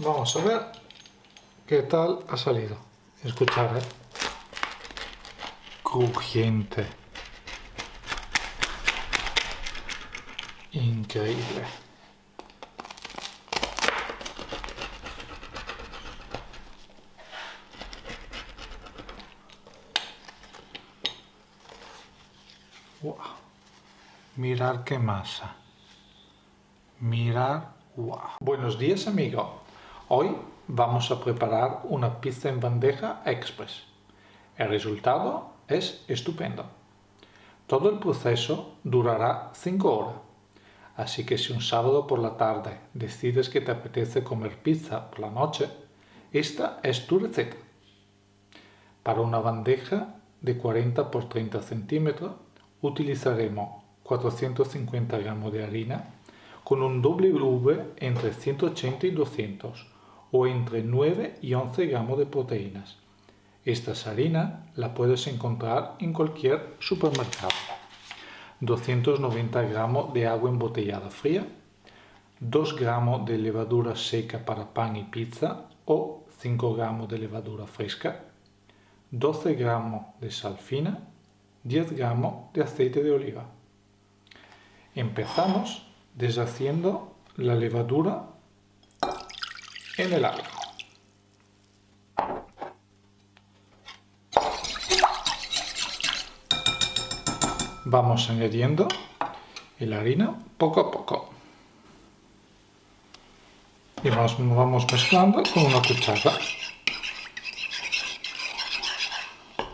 Vamos a ver qué tal ha salido. Escuchar, ¿eh? Crujiente. Increíble. Wow. Mirar qué masa. Mirar, wow. Buenos días, amigo. Hoy vamos a preparar una pizza en bandeja express. El resultado es estupendo. Todo el proceso durará 5 horas. Así que si un sábado por la tarde decides que te apetece comer pizza por la noche, esta es tu receta. Para una bandeja de 40 por 30 centímetros utilizaremos 450 gramos de harina con un W entre 180 y 200 o entre 9 y 11 gramos de proteínas. Esta harina la puedes encontrar en cualquier supermercado. 290 gramos de agua embotellada fría, 2 gramos de levadura seca para pan y pizza o 5 gramos de levadura fresca, 12 gramos de sal fina, 10 gramos de aceite de oliva. Empezamos deshaciendo la levadura en el agua. Vamos añadiendo la harina poco a poco. Y vamos mezclando con una cuchara.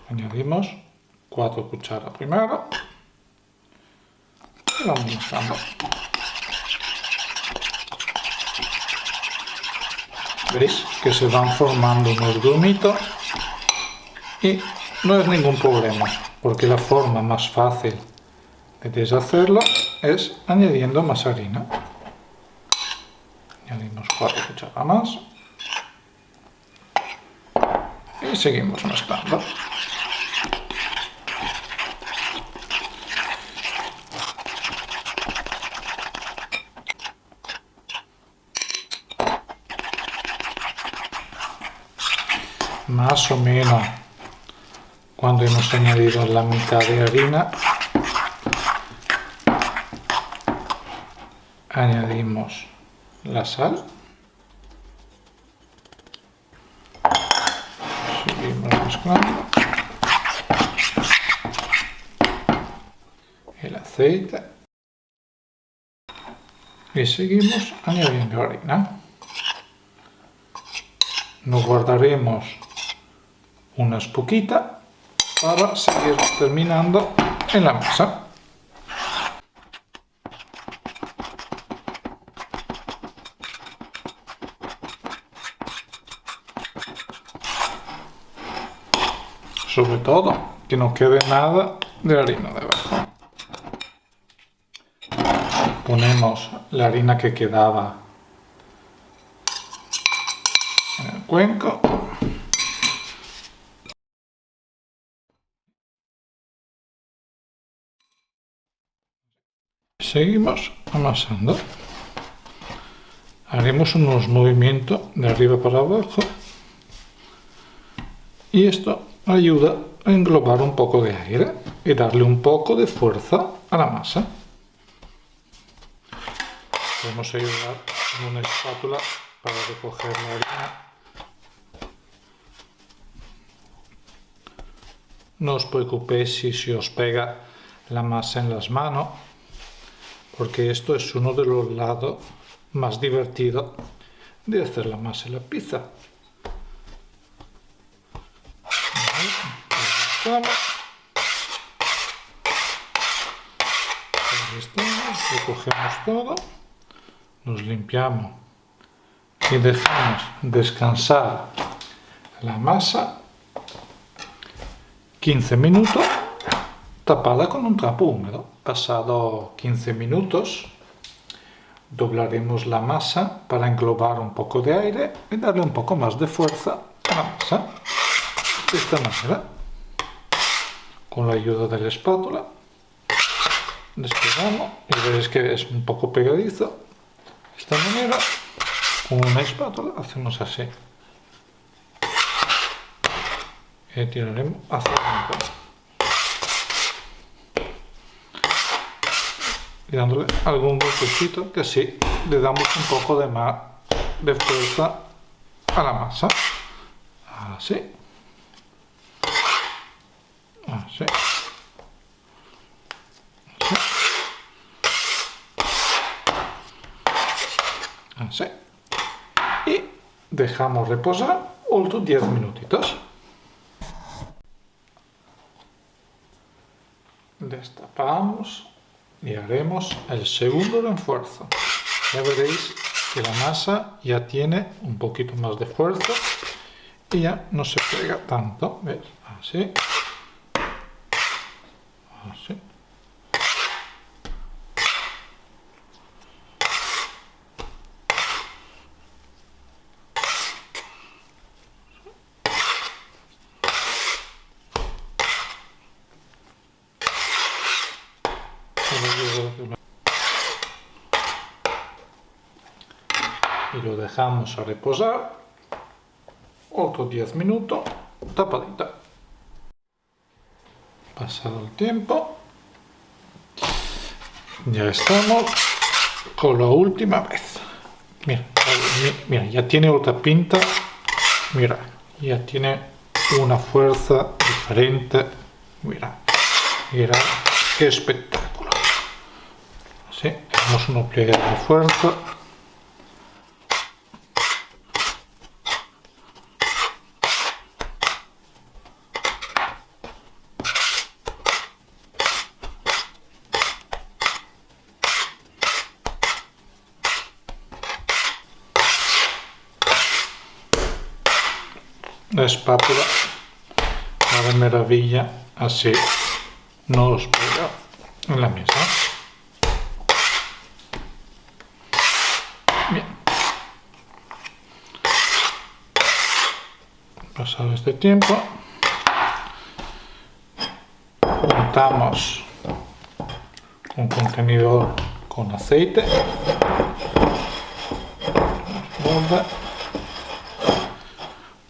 Añadimos 4 cucharas primero. Y vamos mezclando. ¿Veis que se van formando unos grumitos? Y no es ningún problema, porque la forma más fácil de deshacerlo es añadiendo más harina. Añadimos 4 cucharadas más. Y seguimos mezclando. Más o menos cuando hemos añadido la mitad de harina, añadimos la sal, seguimos mezclando el aceite y seguimos añadiendo harina. Nos guardaremos unas poquitas para seguir terminando en la masa. Sobre todo que no quede nada de harina debajo. Ponemos la harina que quedaba en el cuenco. Seguimos amasando. Haremos unos movimientos de arriba para abajo y esto ayuda a englobar un poco de aire y darle un poco de fuerza a la masa. Podemos ayudar con una espátula para recoger la harina. No os preocupéis si se os pega la masa en las manos, porque esto es uno de los lados más divertidos de hacer la masa en la pizza. Recogemos todo, nos limpiamos y dejamos descansar la masa 15 minutos tapada con un trapo húmedo. Pasado 15 minutos doblaremos la masa para englobar un poco de aire y darle un poco más de fuerza a la masa. De esta manera, con la ayuda de la espátula, despegamos y veréis que es un poco pegadizo. De esta manera con una espátula hacemos así. Y tiraremos hacia adentro. Y dándole algún golpecito que así le damos un poco de fuerza a la masa. Así. Así. Así. Y dejamos reposar otros 10 minutitos. Destapamos y haremos el segundo refuerzo. Ya veréis que la masa ya tiene un poquito más de fuerza y ya no se pega tanto. ¿Ves? Así. Así. Y lo dejamos a reposar otros 10 minutos tapadita. Pasado el tiempo, ya estamos con la última vez. Mira, mira, ya tiene otra pinta. Mira, ya tiene una fuerza diferente. Mira, mira qué espectáculo. Así, tenemos unos pliegues de fuerza. La espátula va de maravilla, así no os pega en la mesa. Bien. Pasado este tiempo, untamos un contenedor con aceite.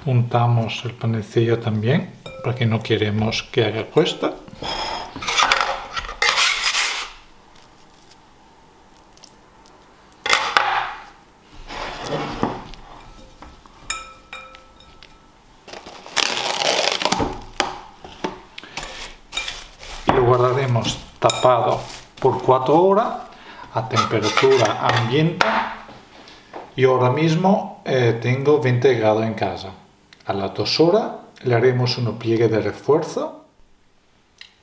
Untamos el panecillo también, porque no queremos que haga cuesta. Y lo guardaremos tapado por 4 horas a temperatura ambiente. Y ahora mismo tengo 20 grados en casa. A las 2 horas le haremos un pliegue de refuerzo.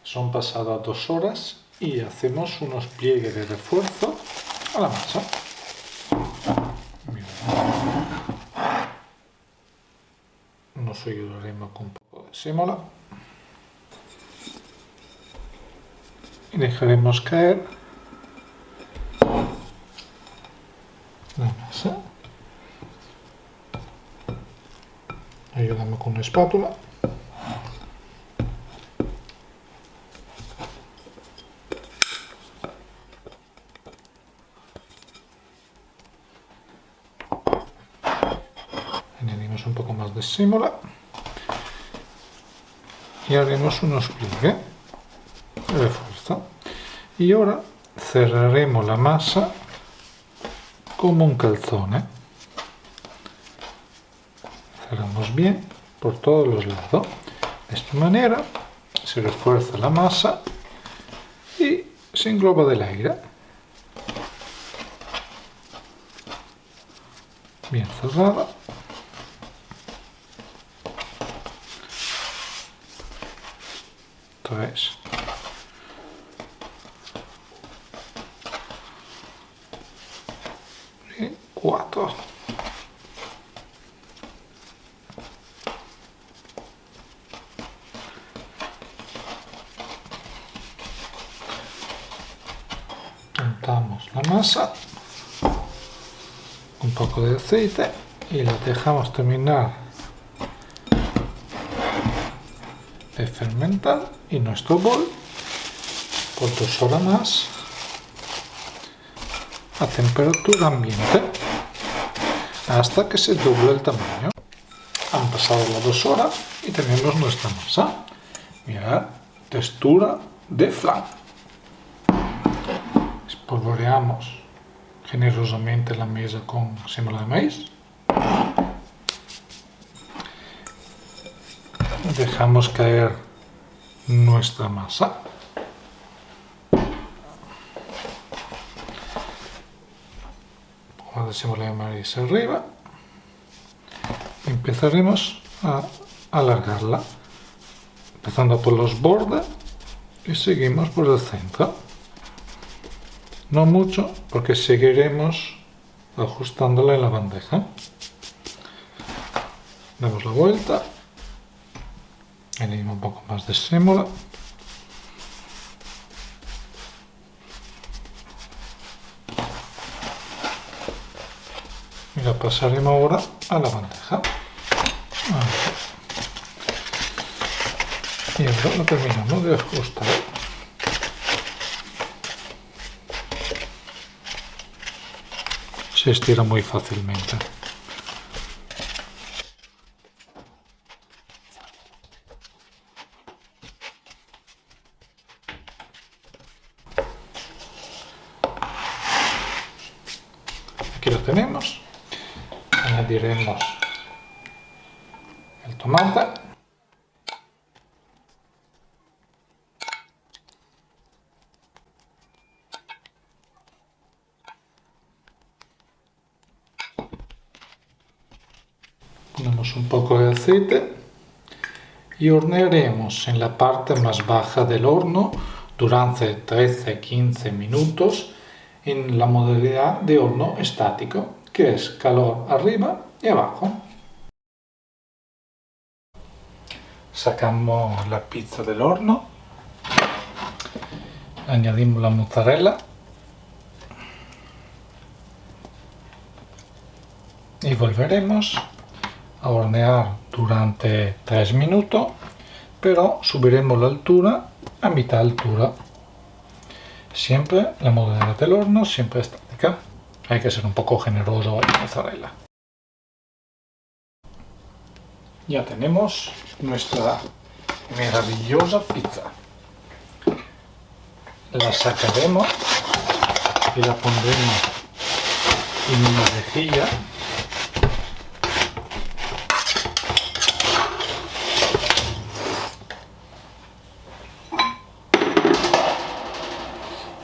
Son pasadas 2 horas y hacemos unos pliegues de refuerzo a la masa. Mira. Nos ayudaremos con un poco de sémola. Y dejaremos caer la masa. Ayúdame con una espátula. Añadimos un poco más de sémola y haremos unos pliegues de refuerzo. Y ahora cerraremos la masa como un calzone. Cerramos bien por todos los lados. De esta manera se refuerza la masa y se engloba del aire. Bien cerrada. Entonces, y 4. Untamos la masa, un poco de aceite y la dejamos terminar de fermentar y nuestro bol por 2 horas más a temperatura ambiente. hasta que se doble el tamaño. Han pasado las 2 horas y tenemos nuestra masa. Mirad, textura de flan. Espolvoreamos generosamente la mesa con sémola de maíz. Dejamos caer nuestra masa. Pongo la sémola de maíz arriba. Empezaremos a alargarla, empezando por los bordes y seguimos por el centro. No mucho, porque seguiremos ajustándola en la bandeja. Damos la vuelta, añadimos un poco más de sémola. Y la pasaremos ahora a la bandeja. Y ahora lo terminamos de ajustar. Se estira muy fácilmente. Aquí lo tenemos. Añadiremos el tomate. Ponemos un poco de aceite y hornearemos en la parte más baja del horno durante 13-15 minutos en la modalidad de horno estático, que es calor arriba y abajo. Sacamos la pizza del horno, añadimos la mozzarella y volveremos a hornear durante 3 minutos, pero subiremos la altura a mitad altura. Siempre la modalidad del horno, siempre estática. Hay que ser un poco generoso en la mozzarella. Ya tenemos nuestra maravillosa pizza. La sacaremos y la pondremos en una rejilla.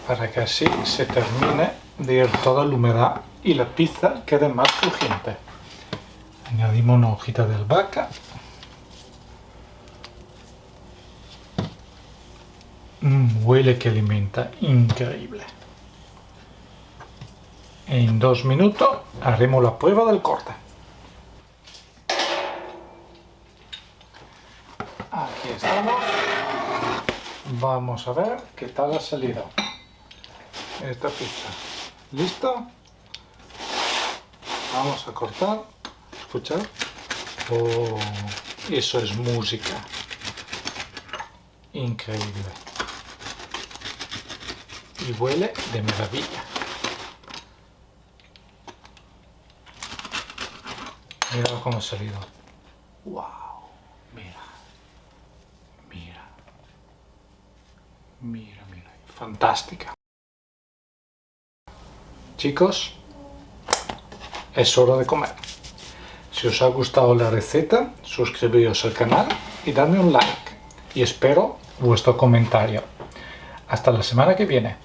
Para que así se termine de ir toda la humedad y la pizza quede más crujiente. Añadimos una hojita de albahaca. Huele que alimenta, increíble. En 2 minutos haremos la prueba del corte. Aquí estamos. Vamos a ver qué tal ha salido esta pizza. ¿Listo? Vamos a cortar. ¿Escuchar? Oh, eso es música. Increíble. Y huele de maravilla. Mira cómo ha salido. ¡Wow! Mira. Mira. Mira, mira. Fantástica. Chicos, es hora de comer. Si os ha gustado la receta, suscribíos al canal y dadme un like. Y espero vuestro comentario. Hasta la semana que viene.